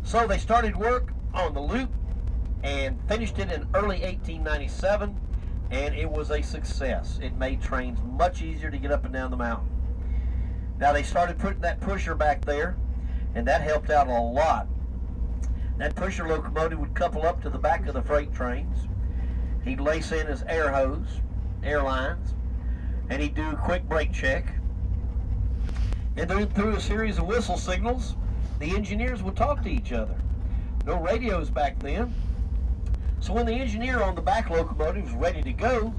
So they started work on the loop and finished it in early 1897, and it was a success. It made trains much easier to get up and down the mountain. Now they started putting that pusher back there, and that helped out a lot. That pusher locomotive would couple up to the back of the freight trains. He'd lace in his air hose, air lines, and he'd do a quick brake check. And then through a series of whistle signals, the engineers would talk to each other. No radios back then. So when the engineer on the back locomotive was ready to go,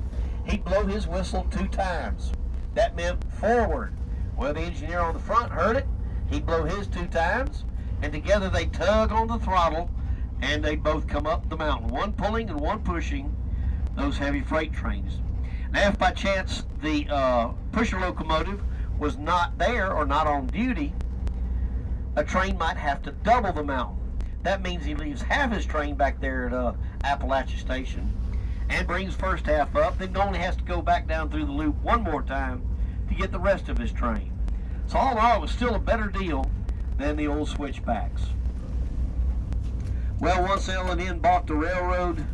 he'd blow his whistle 2 times. That meant forward. Well, the engineer on the front heard it. He'd blow his 2 times, and together they'd tug on the throttle, and they'd both come up the mountain, one pulling and one pushing those heavy freight trains. Now, if by chance the pusher locomotive was not there or not on duty, a train might have to double the mountain. That means he leaves half his train back there at Appalachia Station and brings first half up, then only has to go back down through the loop one more time to get the rest of his train. So all in all, it was still a better deal than the old switchbacks. Well, once L&N bought the railroad,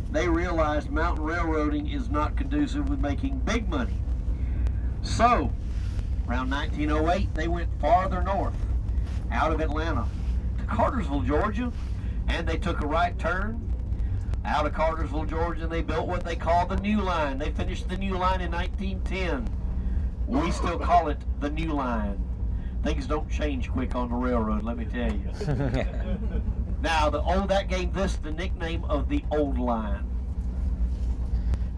they realized mountain railroading is not conducive with making big money. So, around 1908, they went farther north, out of Atlanta, to Cartersville, Georgia, and they took a right turn out of Cartersville, Georgia, and they built what they call the New Line. They finished the New Line in 1910. We still call it the New Line. Things don't change quick on the railroad, let me tell you. Now, that gave this the nickname of the Old Line.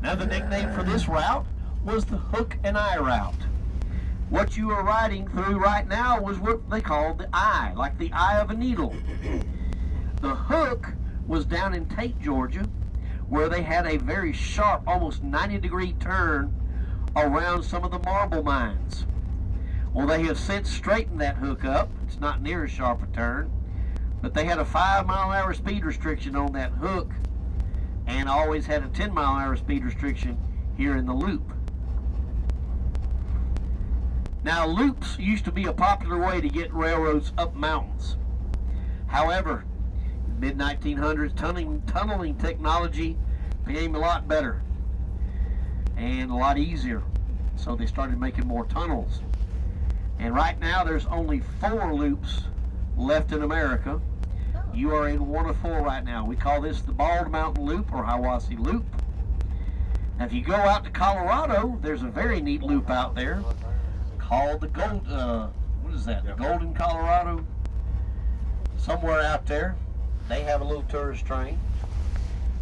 Now, the nickname for this route was the Hook and Eye route. What you are riding through right now was what they called the eye, like the eye of a needle. The hook was down in Tate, Georgia, where they had a very sharp, almost 90-degree turn around some of the marble mines. Well, they have since straightened that hook up. It's not near as sharp a turn, but they had a 5-mile-an-hour speed restriction on that hook and always had a 10-mile-an-hour speed restriction here in the loop. Now, loops used to be a popular way to get railroads up mountains. However, in the mid-1900s, tunneling technology became a lot better and a lot easier, so they started making more tunnels. And right now, there's only 4 loops left in America. You are in one of 4 right now. We call this the Bald Mountain Loop or Hiwassee Loop. Now, if you go out to Colorado, there's a very neat loop out there called the the Golden Colorado. Somewhere out there, they have a little tourist train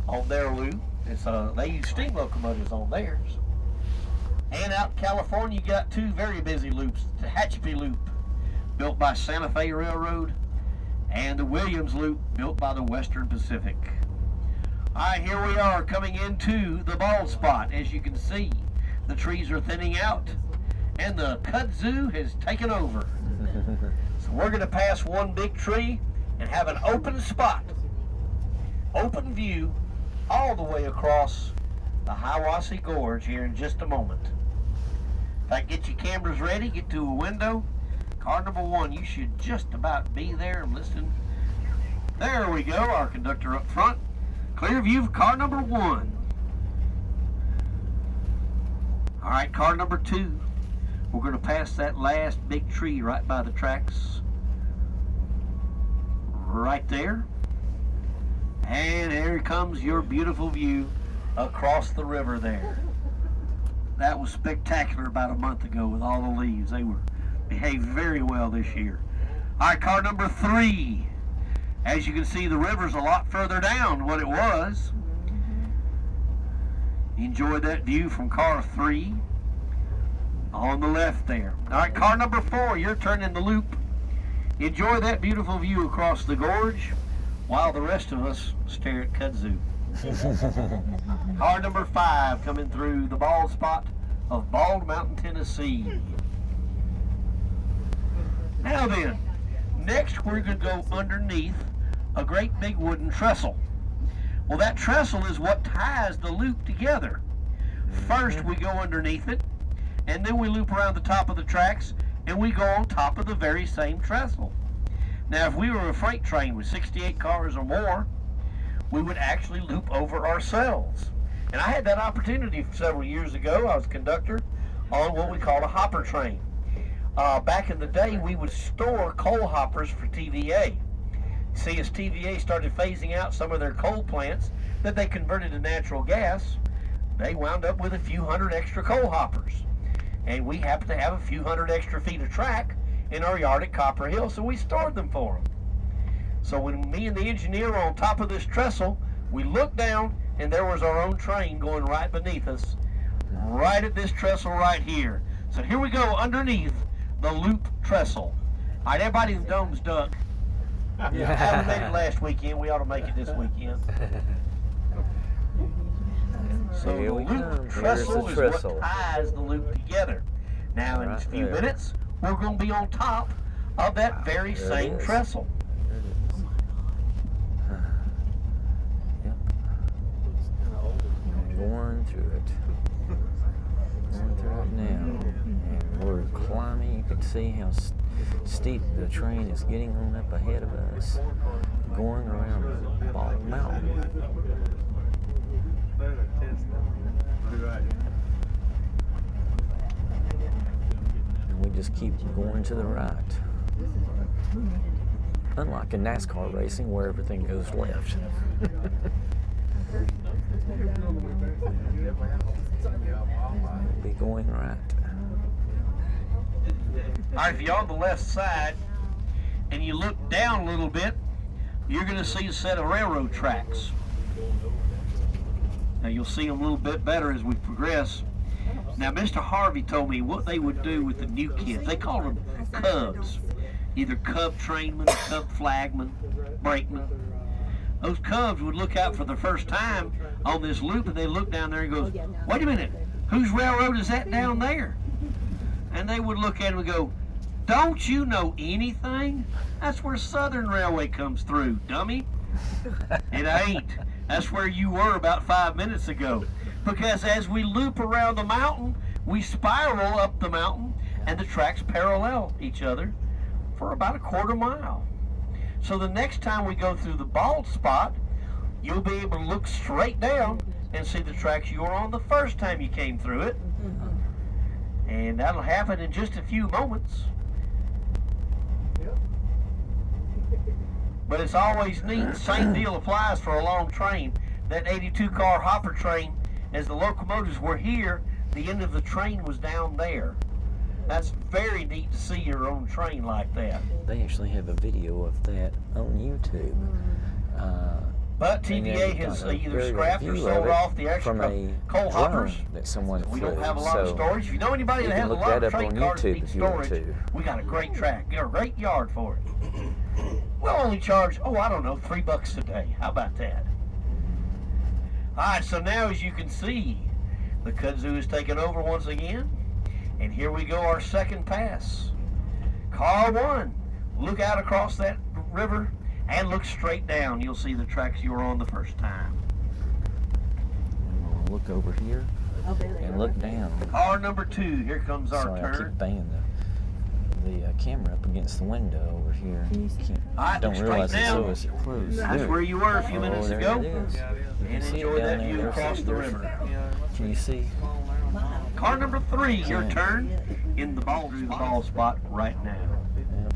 on their loop. They use steam locomotives on theirs. And out in California, you got 2 very busy loops. The Tehachapi Loop, built by Santa Fe Railroad, and the Williams Loop, built by the Western Pacific. All right, here we are coming into the bald spot. As you can see, the trees are thinning out, and the kudzu has taken over. So we're going to pass one big tree and have an open spot, open view, all the way across the Hiwassee Gorge here in just a moment. If I get your cameras ready, get to a window. Car number 1, you should just about be there and listen. There we go, our conductor up front. Clear view of car number 1. All right, car number 2. We're going to pass that last big tree right by the tracks. Right there. And here comes your beautiful view across the river there. That was spectacular about a month ago with all the leaves. They were behaved very well this year. All right, car number 3. As you can see, the river's a lot further down than what it was. Enjoy that view from car 3 on the left there. All right, car number 4, you're turning the loop. Enjoy that beautiful view across the gorge while the rest of us stare at kudzu. Car number 5 coming through the bald spot of Bald Mountain, Tennessee. Now then, next we're going to go underneath a great big wooden trestle. Well, that trestle is what ties the loop together. First we go underneath it, and then we loop around the top of the tracks, and we go on top of the very same trestle. Now, if we were a freight train with 68 cars or more, we would actually loop over ourselves. And I had that opportunity several years ago. I was a conductor on what we called a hopper train. Back in the day, we would store coal hoppers for TVA. See, as TVA started phasing out some of their coal plants that they converted to natural gas, they wound up with a few hundred extra coal hoppers. And we happened to have a few hundred extra feet of track in our yard at Copperhill, so we stored them for them. So when me and the engineer were on top of this trestle, we looked down, and there was our own train going right beneath us, right at this trestle right here. So here we go underneath the loop trestle. All right, everybody in the dome's duck. Yeah. We made it last weekend. We ought to make it this weekend. So the loop trestle is what ties the loop together. Now in a few minutes, we're going to be on top of that very same trestle. Going through it. Going through it now. And we're climbing. You can see how steep the train is getting on up ahead of us. Going around Ball Mountain. And we just keep going to the right. Unlike in NASCAR racing where everything goes left. We'll be going right. All right, if you're on the left side and you look down a little bit, you're going to see a set of railroad tracks. Now you'll see them a little bit better as we progress. Now Mr. Harvey told me what they would do with the new kids. They called them cubs, either cub trainmen, cub flagmen, brakemen. Those cubs would look out for the first time on this loop, and they look down there and go, wait a minute, whose railroad is that down there? And they would look at him and go, don't you know anything? That's where Southern Railway comes through, dummy. It ain't. That's where you were about 5 minutes ago. Because as we loop around the mountain, we spiral up the mountain, and the tracks parallel each other for about a quarter mile. So the next time we go through the bald spot, you'll be able to look straight down and see the tracks you were on the first time you came through it. And that'll happen in just a few moments. But it's always neat. Same deal applies for a long train. That 82-car hopper train, as the locomotives were here, the end of the train was down there. That's very neat to see your own train like that. They actually have a video of that on YouTube. But TVA has either scrapped or sold off the extra coal hoppers. That someone we don't have a lot of storage. If you know anybody that has a lot of train cars that need storage, we got a great track, a great yard for it. We'll only charge, I don't know, $3 a day. How about that? All right, so now as you can see, the kudzu is taking over once again. And here we go, our second pass. Car 1, look out across that river and look straight down. You'll see the tracks you were on the first time. And we'll look over here and look down. Car number 2, here comes our turn. I keep banging the camera up against the window over here. I don't realize it's so as it closed. That's where you were a few minutes ago. And enjoy that view across the river. Can you see? Car number 3, your turn in the ball spot right now. Yep.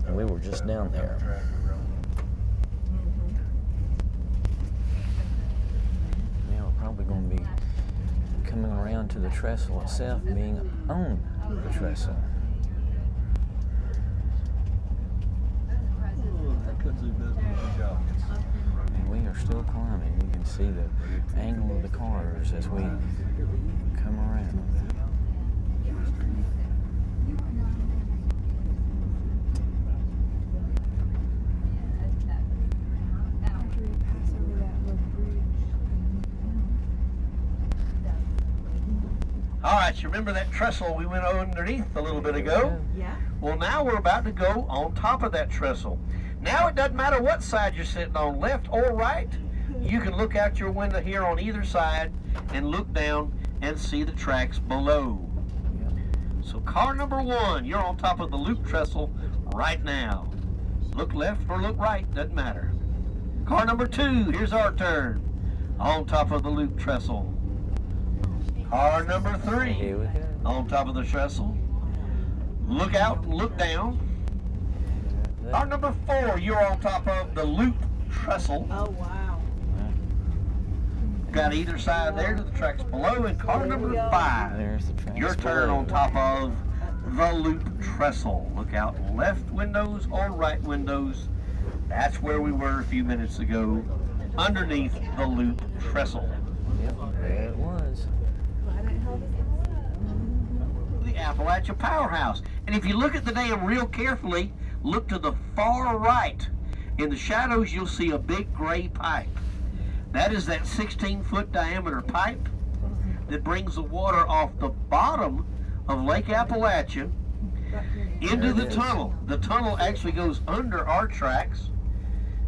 And we were just down there. Now we're probably going to be coming around to the trestle itself, being on the trestle. And we are still climbing. You can see the angle of the cars as we come around. All right, you remember that trestle we went underneath a little bit ago? Yeah. Well, now we're about to go on top of that trestle. Now it doesn't matter what side you're sitting on, left or right. You can look out your window here on either side and look down and see the tracks below. So car number 1, you're on top of the loop trestle right now. Look left or look right, doesn't matter. Car number 2, here's our turn. On top of the loop trestle. Car number 3, Here we go. on top of the trestle. Look out and look down. Car number 4, you're on top of the loop trestle. Oh, wow. Got either side there to the tracks below. And car number 5, There's the tracks your turn below. on top of the loop trestle. Look out left windows or right windows. That's where we were a few minutes ago, underneath the loop trestle. Yep, there it was. The Appalachia Powerhouse. And if you look at the dam real carefully, look to the far right. In the shadows, you'll see a big gray pipe. That is that 16-foot diameter pipe that brings the water off the bottom of Lake Appalachia into the tunnel. The tunnel actually goes under our tracks,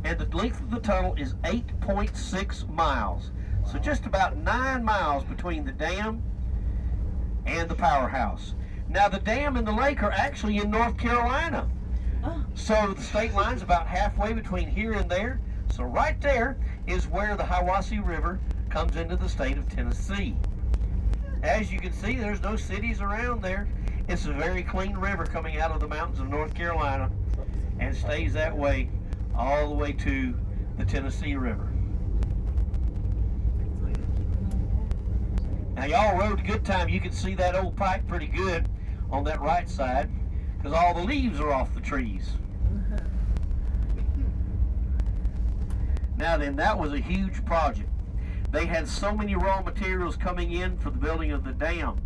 and the length of the tunnel is 8.6 miles. So just about 9 miles between the dam and the powerhouse. Now the dam and the lake are actually in North Carolina. So the state line's about halfway between here and there. So right there is where the Hiwassee River comes into the state of Tennessee. As you can see, there's no cities around there. It's a very clean river coming out of the mountains of North Carolina and stays that way all the way to the Tennessee River. Now y'all rode a good time. You can see that old pipe pretty good on that right side because all the leaves are off the trees. Now then, that was a huge project. They had so many raw materials coming in for the building of the dam,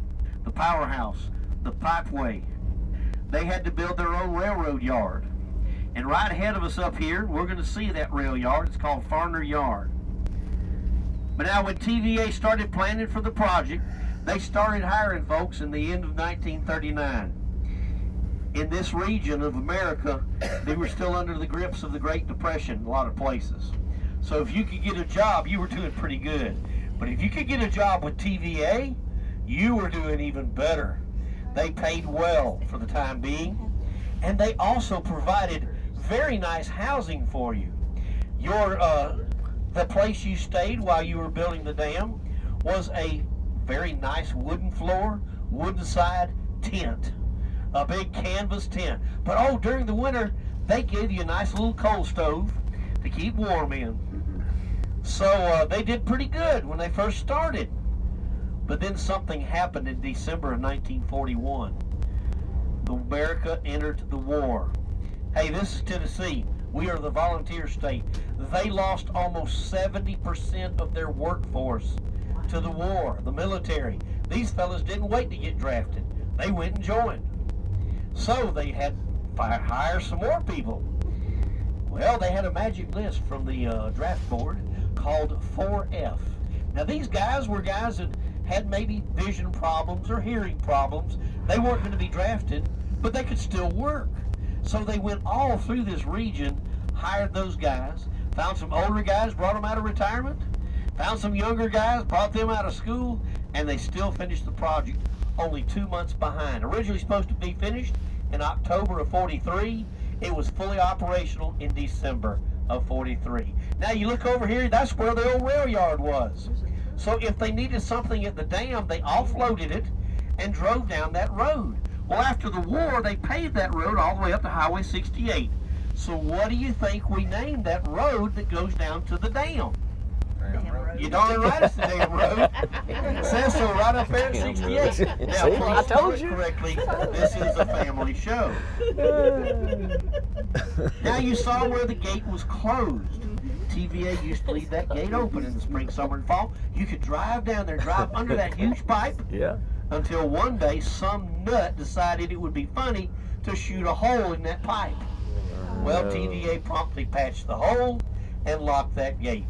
the powerhouse, the pipeway. They had to build their own railroad yard. And right ahead of us up here, we're going to see that rail yard. It's called Farner Yard. But now when TVA started planning for the project, they started hiring folks in the end of 1939. In this region of America, they were still under the grips of the Great Depression in a lot of places. So if you could get a job, you were doing pretty good. But if you could get a job with TVA, you were doing even better. They paid well for the time being, and they also provided very nice housing for you. The place you stayed while you were building the dam was a very nice wooden floor, wooden side tent, a big canvas tent. But during the winter, they gave you a nice little coal stove to keep warm in. So they did pretty good when they first started. But then something happened in December of 1941. America entered the war. Hey, this is Tennessee. We are the volunteer state. They lost almost 70% of their workforce to the war, the military. These fellas didn't wait to get drafted. They went and joined. So they had to hire some more people. Well, they had a magic list from the draft board called 4F. Now these guys were guys that had maybe vision problems or hearing problems. They weren't going to be drafted, but they could still work. So they went all through this region, hired those guys, found some older guys, brought them out of retirement, found some younger guys, brought them out of school, and they still finished the project only 2 months behind. Originally supposed to be finished in October of 43. It was fully operational in December of 43. Now you look over here, that's where the old rail yard was. So if they needed something at the dam, they offloaded it and drove down that road. Well, after the war, they paved that road all the way up to Highway 68. So what do you think we named that road that goes down to the dam? You darn right it's the damn road. It says so right up there at 68. Now, See, I please told do it you. correctly. This is a family show. Now you saw where the gate was closed. TVA used to leave that gate open in the spring, summer, and fall. You could drive down there, drive under that huge pipe, Yeah. until one day some nut decided it would be funny to shoot a hole in that pipe. Well, TVA promptly patched the hole and locked that gate.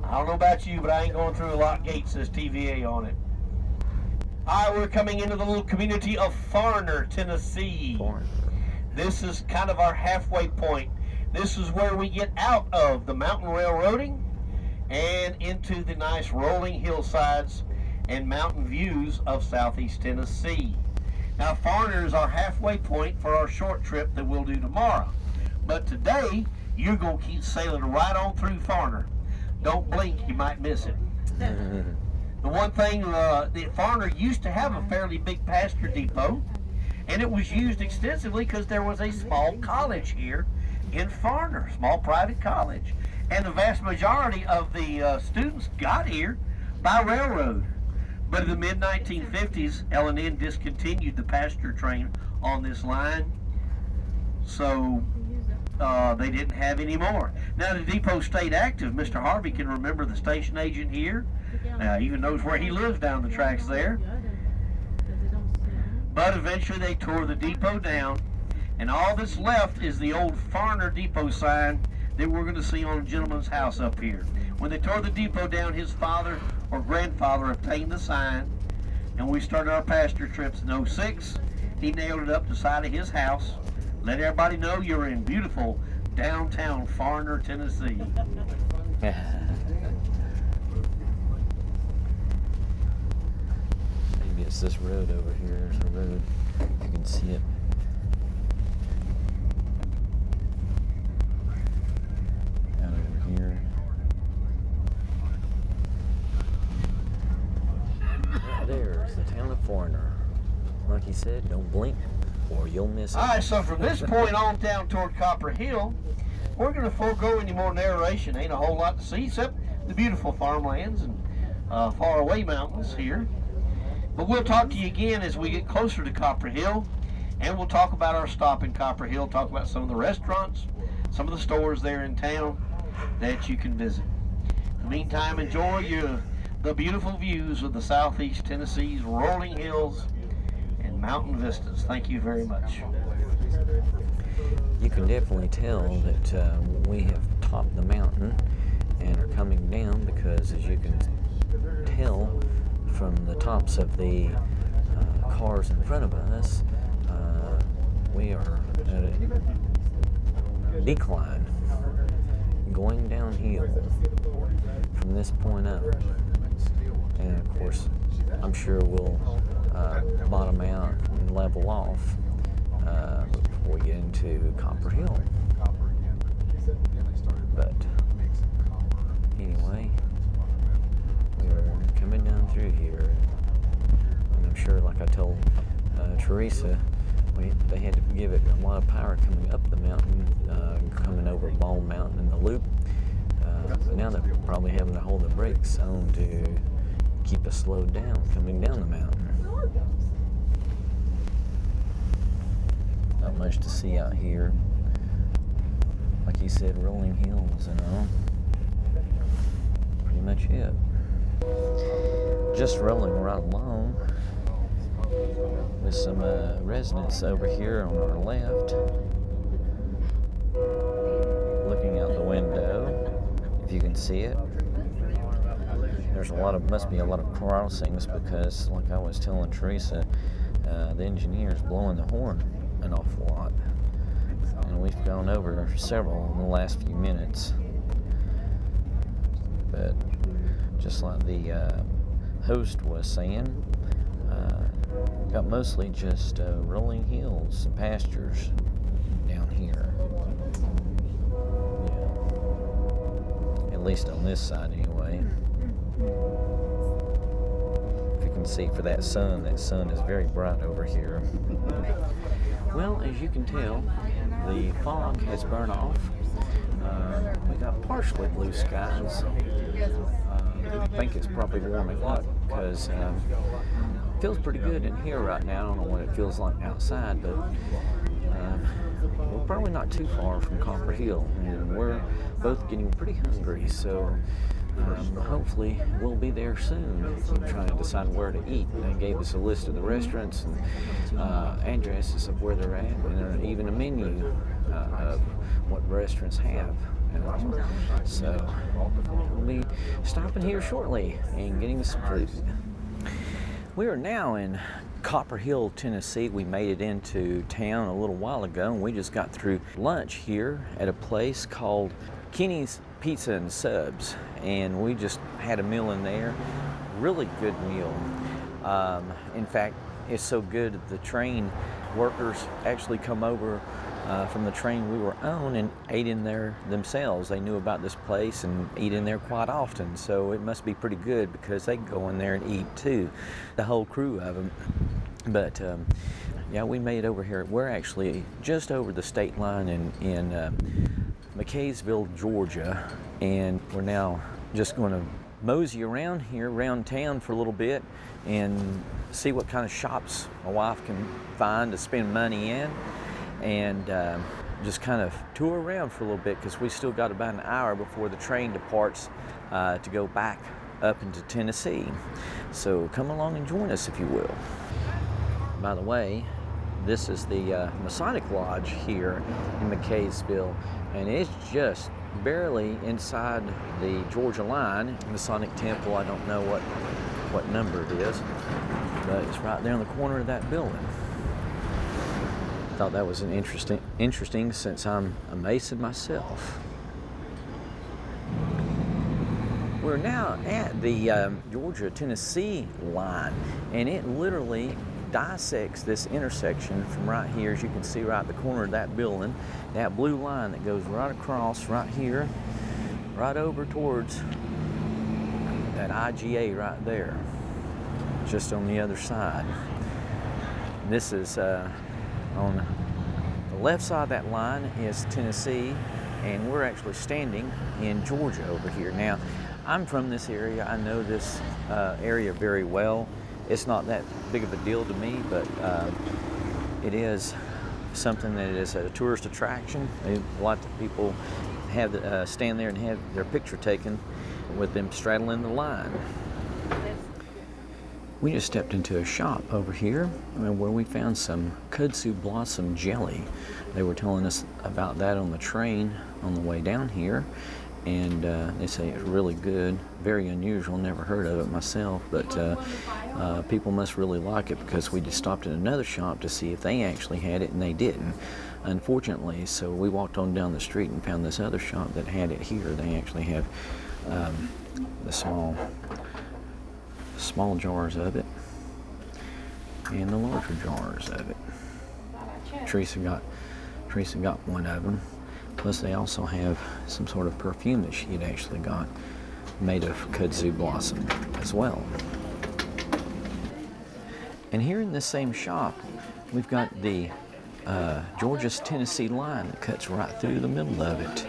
I don't know about you, but I ain't going through a locked gate that says TVA on it. All right, we're coming into the little community of Farner, Tennessee. This is kind of our halfway point. This is where we get out of the mountain railroading and into the nice rolling hillsides and mountain views of southeast Tennessee. Now, Farner is our halfway point for our short trip that we'll do tomorrow. But today, you're going to keep sailing right on through Farner. Don't blink, you might miss it. The one thing, Farner used to have a fairly big pasture depot, and it was used extensively because there was a small college here in Farner, small private college. And the vast majority of the students got here by railroad. But in the mid-1950s, L&N discontinued the passenger train on this line, so they didn't have any more. Now the depot stayed active. Mr. Harvey can remember the station agent here, even knows where he lives down the tracks there. But eventually they tore the depot down, and all that's left is the old Farner depot sign that we're going to see on a gentleman's house up here. When they tore the depot down, his father or grandfather obtained the sign, and we started our pasture trips in '06. He nailed it up the side of his house. Let everybody know you're in beautiful downtown Farner, Tennessee. Maybe it's this road over here. There's a road. You can see it. Out over here. Right there's the town of Farner. Like he said, don't blink or you'll miss it. All right, so from this point on down toward Copperhill, we're going to forego any more narration. Ain't a whole lot to see except the beautiful farmlands and faraway mountains here. But we'll talk to you again as we get closer to Copperhill, and we'll talk about our stop in Copperhill, talk about some of the restaurants, some of the stores there in town that you can visit. In the meantime, enjoy the beautiful views of the southeast Tennessee's rolling hills and mountain vistas. Thank you very much. You can definitely tell that we have topped the mountain and are coming down, because as you can tell from the tops of the cars in front of us, we are at a decline, going downhill from this point up. And of course, I'm sure we'll bottom out and level off before we get into Copperhill. But anyway, we're coming down through here, and I'm sure, like I told Teresa, they had to give it a lot of power coming up the mountain, coming over Ball Mountain in the loop. But now they're probably having to hold the brakes on to keep us slowed down coming down the mountain. Not much to see out here. Like you said, rolling hills and all. Pretty much it. Just rolling right along with some residents over here on our left. Looking out the window, if you can see it. There's must be a lot of crossings, because, like I was telling Teresa, the engineer's blowing the horn an awful lot. And we've gone over several in the last few minutes. But just like the host was saying, got mostly just rolling hills and pastures down here. Yeah. At least on this side anyway. If you can see for that sun is very bright over here. Well, as you can tell, the fog has burned off. We got partially blue skies. I think it's probably warming up, because it feels pretty good in here right now. I don't know what it feels like outside, but we're probably not too far from Copperhill, and we're both getting pretty hungry, so hopefully we'll be there soon. I'm trying to decide where to eat. They gave us a list of the restaurants and addresses of where they're at, and even a menu of what restaurants have. So we'll be stopping here shortly and getting some food. We are now in Copperhill, Tennessee. We made it into town a little while ago, and we just got through lunch here at a place called Kenny's Pizza and Subs, and we just had a meal in there. Really good meal. In fact, is so good that the train workers actually come over from the train we were on and ate in there themselves. They knew about this place and eat in there quite often, so it must be pretty good because they go in there and eat too, the whole crew of them. But yeah, we made it over here. We're actually just over the state line in McCaysville, Georgia, and we're now just going to mosey around here, around town for a little bit and see what kind of shops my wife can find to spend money in, and just kind of tour around for a little bit because we still got about an hour before the train departs to go back up into Tennessee. So come along and join us if you will. By the way, this is the Masonic Lodge here in McCaysville, and it's just barely inside the Georgia line. Masonic Temple, I don't know what number it is, but it's right there in the corner of that building. Thought that was an interesting since I'm a Mason myself. We're now at the Georgia-Tennessee line, and it literally dissects this intersection from right here, as you can see right at the corner of that building, that blue line that goes right across right here, right over towards that IGA right there, just on the other side. This is on the left side of that line is Tennessee, and we're actually standing in Georgia over here. Now, I'm from this area. I know this area very well. It's not that big of a deal to me, but it is something that is a tourist attraction. A lot of people have stand there and have their picture taken with them straddling the line. We just stepped into a shop over here where we found some kudzu blossom jelly. They were telling us about that on the train on the way down here, and they say it's really good, very unusual, never heard of it myself, but people must really like it because we just stopped at another shop to see if they actually had it, and they didn't, unfortunately. So we walked on down the street and found this other shop that had it here. They actually have the small jars of it and the larger jars of it. Teresa got one of them. Plus they also have some sort of perfume that she had actually got made of kudzu blossom as well. And here in this same shop, we've got the Georgia-Tennessee line that cuts right through the middle of it.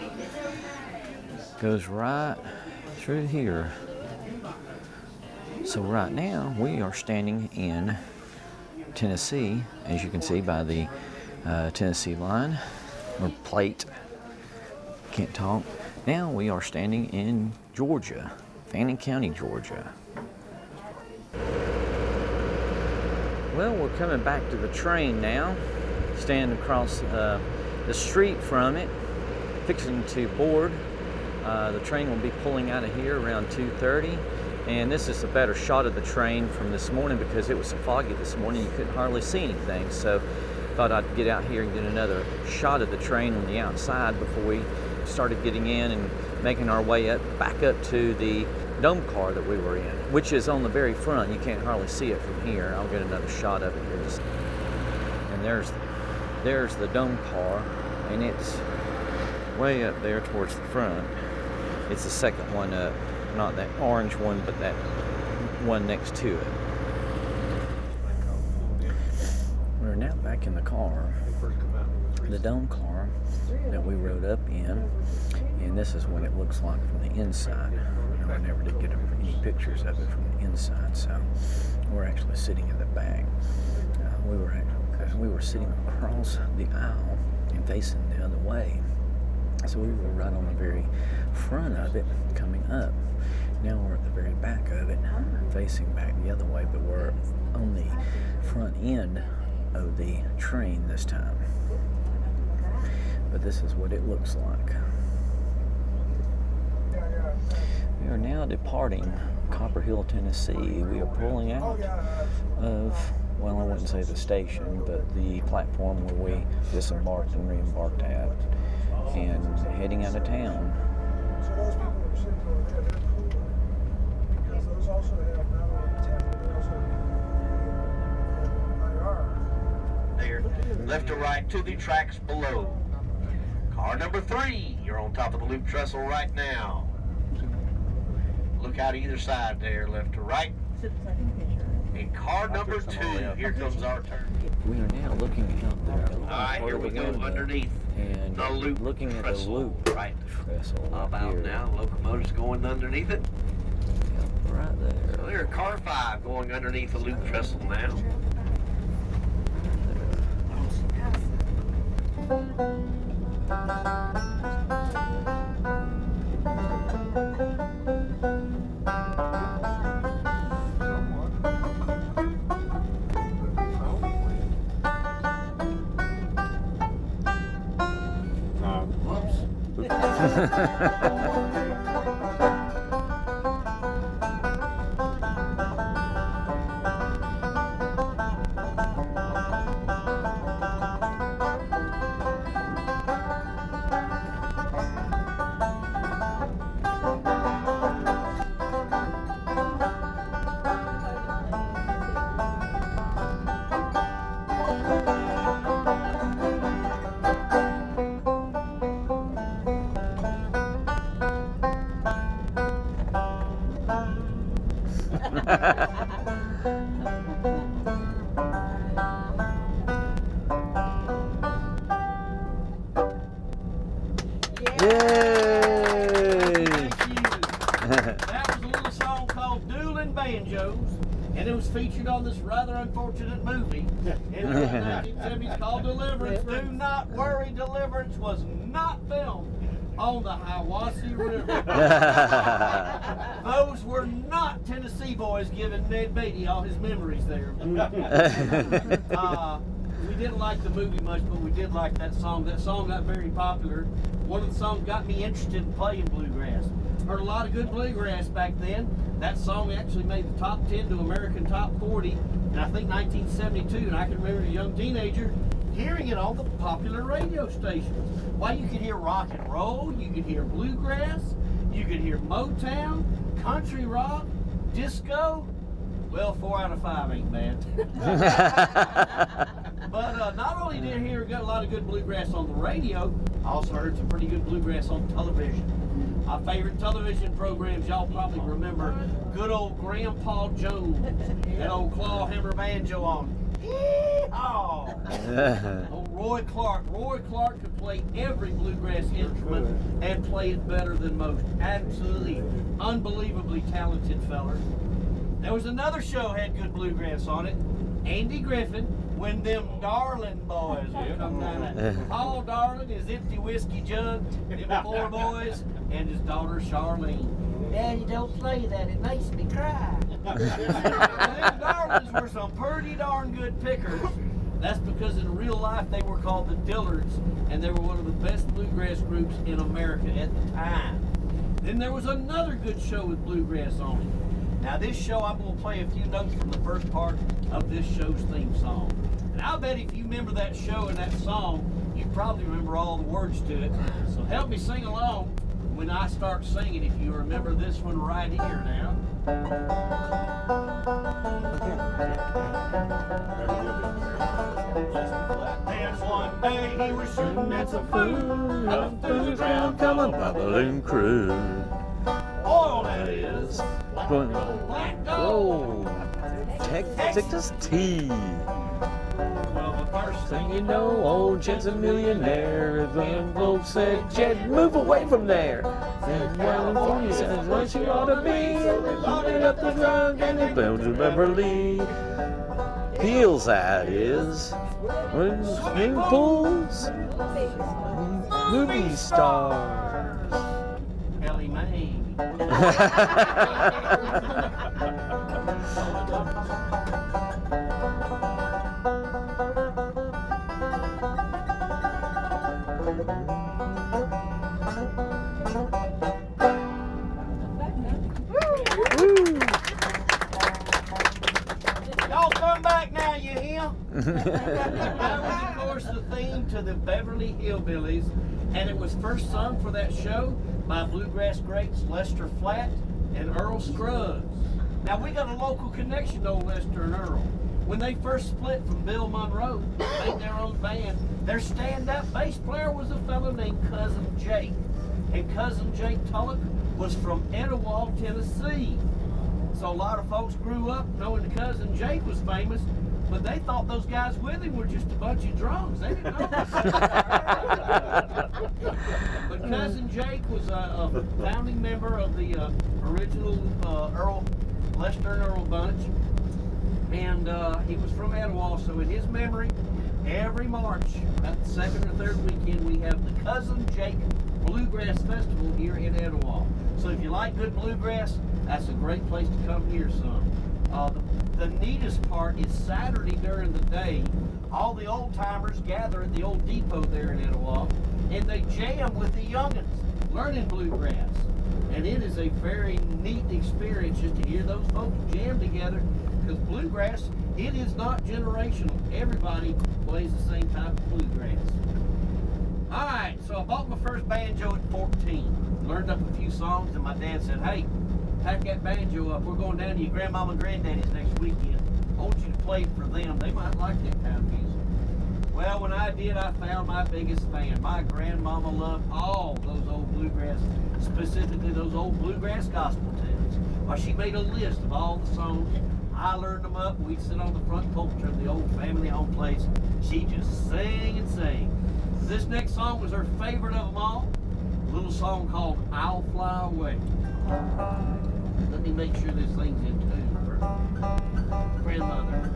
Goes right through here. So right now we are standing in Tennessee, as you can see by the Tennessee line or plate. Can't talk. Now we are standing in Georgia, Fannin County, Georgia. Well, we're coming back to the train now, standing across the street from it, fixing to board. The train will be pulling out of here around 2:30. And this is a better shot of the train from this morning because it was so foggy this morning you couldn't hardly see anything. So thought I'd get out here and get another shot of the train on the outside before we started getting in and making our way back up to the dome car that we were in, which is on the very front. You can't hardly see it from here. I'll get another shot of it here. And there's the dome car, and it's way up there towards the front. It's the second one up. Not that orange one, but that one next to it. We're now back in the car, the dome car that we rode up in, and this is what it looks like from the inside. I never did get any pictures of it from the inside, so we're actually sitting in the back. We were sitting across the aisle and facing the other way, so we were right on the very front of it coming up. Now we're at the very back of it, facing back the other way, but we're on the front end of the train this time. But this is what it looks like. We are now departing Copperhill, Tennessee. We are pulling out of, well, I wouldn't say the station, but the platform where we disembarked and re-embarked at, and heading out of town. There, left to right to the tracks below. Car number 3, you're on top of the loop trestle right now. Look out either side there, left to right. And car number 2, here comes our turn. We are now looking out there. All right, here we go underneath and the loop looking at trestle, the loop right. trestle. Up out here. now, locomotive's going underneath it. Yep, right there. So there's car 5 going underneath the loop trestle now. And it was featured on this rather unfortunate movie in the 1970s called Deliverance. Do not worry, Deliverance was not filmed on the Hiwassee River. Those were not Tennessee boys giving Ned Beatty all his memories there. We didn't like the movie much, but we did like that song. That song got very popular. One of the songs got me interested in playing bluegrass. Heard a lot of good bluegrass back then. That song actually made the top 10 to American Top 40 in I think 1972, and I can remember as a young teenager hearing it on the popular radio stations. Why, you could hear rock and roll, you could hear bluegrass, you could hear Motown, country rock, disco. Well, 4 out of 5 ain't bad. But not only did I hear a lot of good bluegrass on the radio, I also heard some pretty good bluegrass on television. My favorite television programs, y'all probably remember good old Grandpa Jones, that old claw hammer banjo on. Yee-haw! Old Roy Clark. Roy Clark could play every bluegrass instrument and play it better than most. Absolutely, unbelievably talented feller. There was another show had good bluegrass on it. Andy Griffin, when them Darling boys would come down there. Paul Darling, his empty whiskey jug, them 4 boys, and his daughter Charlene. Daddy, don't play that, it makes me cry. Them Darlings were some pretty darn good pickers. That's because in real life they were called the Dillards, and they were one of the best bluegrass groups in America at the time. Then there was another good show with bluegrass on it. Now this show, I'm going to play a few notes from the first part of this show's theme song. And I'll bet if you remember that show and that song, you probably remember all the words to it. So help me sing along when I start singing, if you remember this one right here now. There's one day he was shooting at some food, up through the ground coming by balloon crew. Oil that is. Black gold. Texas tea. Well, the first So you know, old Jed's a millionaire. Them folks said, Jed, move away from there. And California says, what you ought to be. And they loaded up the drug and they built to Beverly Hills, that is. When swimming pools, movie stars. Ellie Mae. Y'all come back now, you hear? That was, of course, the theme to the Beverly Hillbillies, and it was first sung for that show by bluegrass greats Lester Flatt and Earl Scruggs. Now, we got a local connection to old Lester and Earl. When they first split from Bill Monroe, made their own band, their stand-up bass player was a fellow named Cousin Jake. And Cousin Jake Tulloch was from Etowah, Tennessee. So a lot of folks grew up knowing the Cousin Jake was famous, but they thought those guys with him were just a bunch of drunks. They didn't know. But Cousin Jake was a founding member of the original Lester and Earl bunch. And he was from Etowah, so in his memory, every March, about the second or third weekend, we have the Cousin Jake Bluegrass Festival here in Etowah. So if you like good bluegrass, that's a great place to come hear some. The neatest part is Saturday during the day, all the old timers gather at the old depot there in Etowah, and they jam with the youngins, learning bluegrass. And it is a very neat experience just to hear those folks jam together, because bluegrass, it is not generational. Everybody plays the same type of bluegrass. All right, so I bought my first banjo at 14. Learned up a few songs, and my dad said, hey, pack that banjo up. We're going down to your grandmama and granddaddy's next weekend. I want you to play it for them. They might like that kind of music. Well, when I did, I found my biggest fan. My grandmama loved all those old bluegrass, specifically those old bluegrass gospel tunes. Well, she made a list of all the songs. I learned them up. We'd sit on the front porch of the old family home place. She'd just sing and sing. This next song was her favorite of them all. A little song called I'll Fly Away. Let me make sure this thing's in tune for grandmother.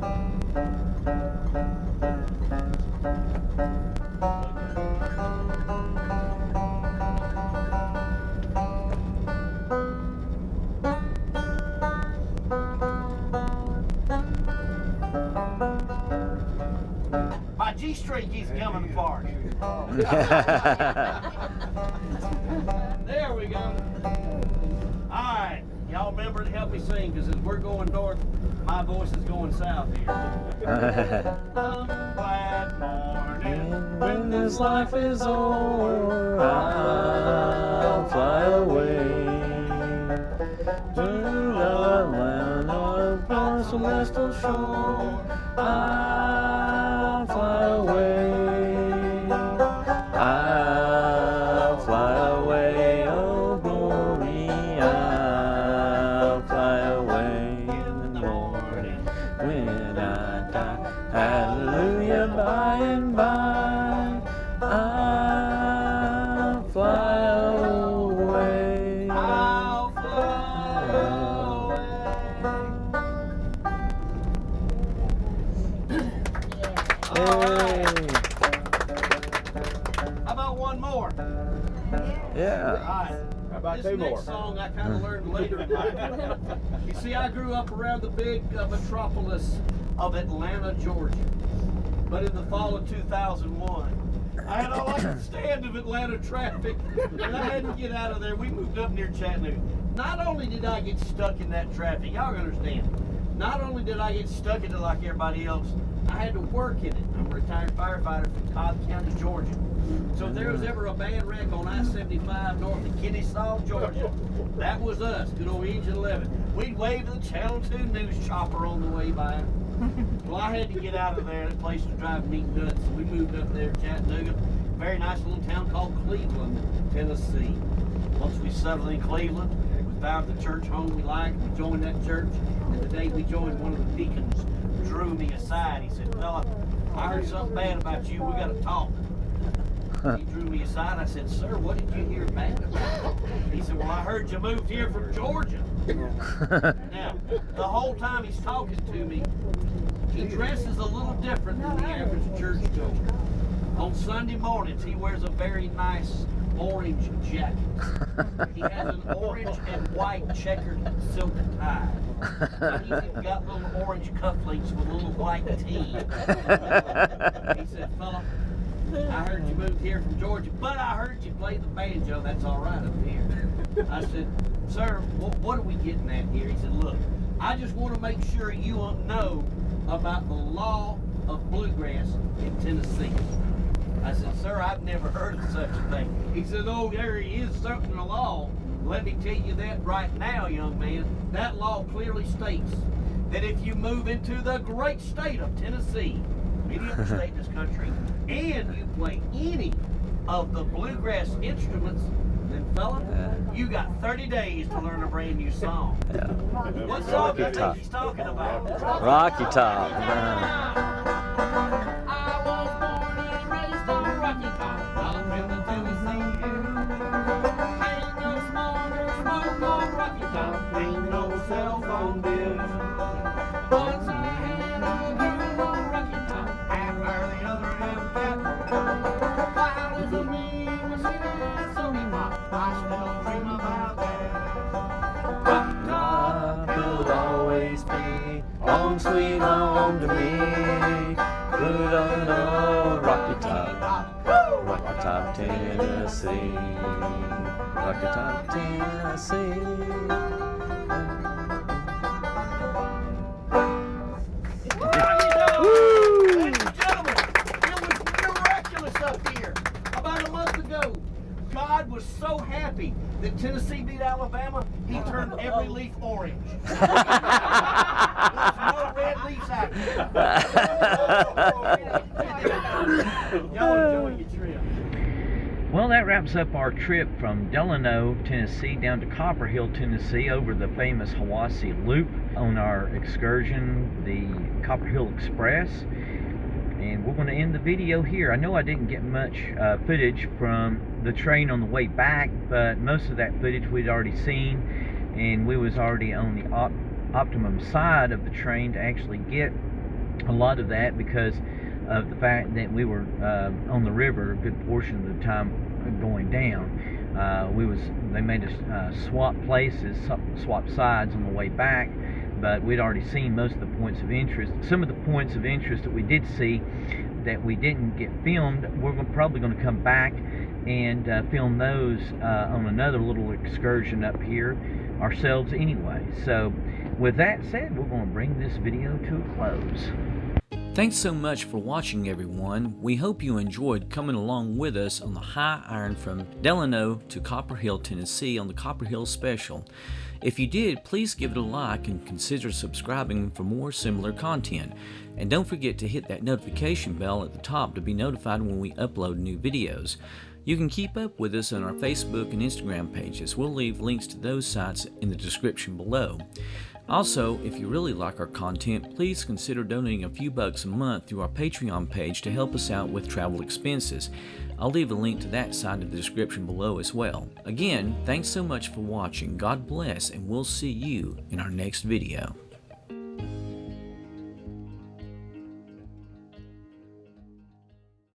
My G string keeps coming apart. There we go. Alright, y'all remember to help me sing, because as we're going north, my voice is going south here. One glad morning, when this life is over, I'll fly away to the land of our celestial shore. I'll fly away. I'll fly away, oh glory. I'll fly away in the morning when I die. Hallelujah, by and by. I'll fly away. I'll fly away. How about one more? Yeah. All right. How about This two next more? song I kind of learned later in life. You see, I grew up around the big metropolis of Atlanta, Georgia. But in the fall of 2001, I had all I could stand of Atlanta traffic, and I had to get out of there. We moved up near Chattanooga. Not only did I get stuck in that traffic, y'all understand, not only did I get stuck in it like everybody else, I had to work in it. I'm a retired firefighter from Cobb County, Georgia. So if there was ever a bad wreck on I-75 north of Kennesaw, Georgia, that was us, good old Engine 11. We'd wave the Channel 2 news chopper on the way by. Well, I had to get out of there. That place was driving me nuts. So we moved up there to Chattanooga, very nice little town called Cleveland, Tennessee. Once we settled in Cleveland, we found the church home we liked. We joined that church, and the day we joined, one of the deacons drew me aside. He said, "Fella, I heard something bad about you. We got to talk." He drew me aside. I said, "Sir, what did you hear bad about?" He said, "Well, I heard you moved here from Georgia." Now, the whole time he's talking to me, he dresses a little different than the average churchgoer. On Sunday mornings, he wears a very nice orange jacket. He has an orange and white checkered silk tie. And he's even got little orange cufflinks with a little white tee. He said, "Fella, I heard you moved here from Georgia, but I heard you play the banjo. That's all right up here." I said, "Sir, what are we getting at here?" He said, "Look, I just want to make sure you know about the law of bluegrass in Tennessee." I said, "Sir, I've never heard of such a thing." He said, "Oh, there is something in the law. Let me tell you that right now, young man. That law clearly states that if you move into the great state of Tennessee, medium state in this country, and you play any of the bluegrass instruments, then fella, you got 30 days to learn a brand new song. Yeah. What song do you think he's talking about? Rocky Top. I was born and raised on Rocky Top, Alabama, Tennessee. Ain't no smoke on Rocky Top, ain't no cell phone bill. Once I had a girl on Rocky Top, half her the other half cat. While it was me, was she that Sony Pop, I still dream about that. Rocky Top Will always be home sweet home to me. Good on Rocky Top, Rocky Top, Tennessee, Rocky Top, Tennessee. Ladies and gentlemen, it was miraculous up here. About a month ago, God was so happy that Tennessee beat Alabama, he turned every leaf orange. There's no red leaves out here. Y'all enjoy your trip. Well, that wraps up our trip from Delano, Tennessee, down to Copperhill, Tennessee, over the famous Hiwassee Loop on our excursion, the Copperhill Express. And we're going to end the video here. I know I didn't get much footage from the train on the way back, but most of that footage we'd already seen, and we was already on the optimum side of the train to actually get a lot of that because of the fact that we were on the river a good portion of the time going down. They made us swap places, swap sides on the way back, but we'd already seen most of the points of interest. Some of the points of interest that we did see that we didn't get filmed, we're probably going to come back and film those on another little excursion up here ourselves anyway. So with that said, we're going to bring this video to a close. Thanks so much for watching, everyone. We hope you enjoyed coming along with us on the high iron from Delano to Copperhill, Tennessee on the Copperhill Special. If you did, please give it a like and consider subscribing for more similar content. And don't forget to hit that notification bell at the top to be notified when we upload new videos. You can keep up with us on our Facebook and Instagram pages. We'll leave links to those sites in the description below. Also, if you really like our content, please consider donating a few bucks a month through our Patreon page to help us out with travel expenses. I'll leave a link to that site in the description below as well. Again, thanks so much for watching. God bless, and we'll see you in our next video.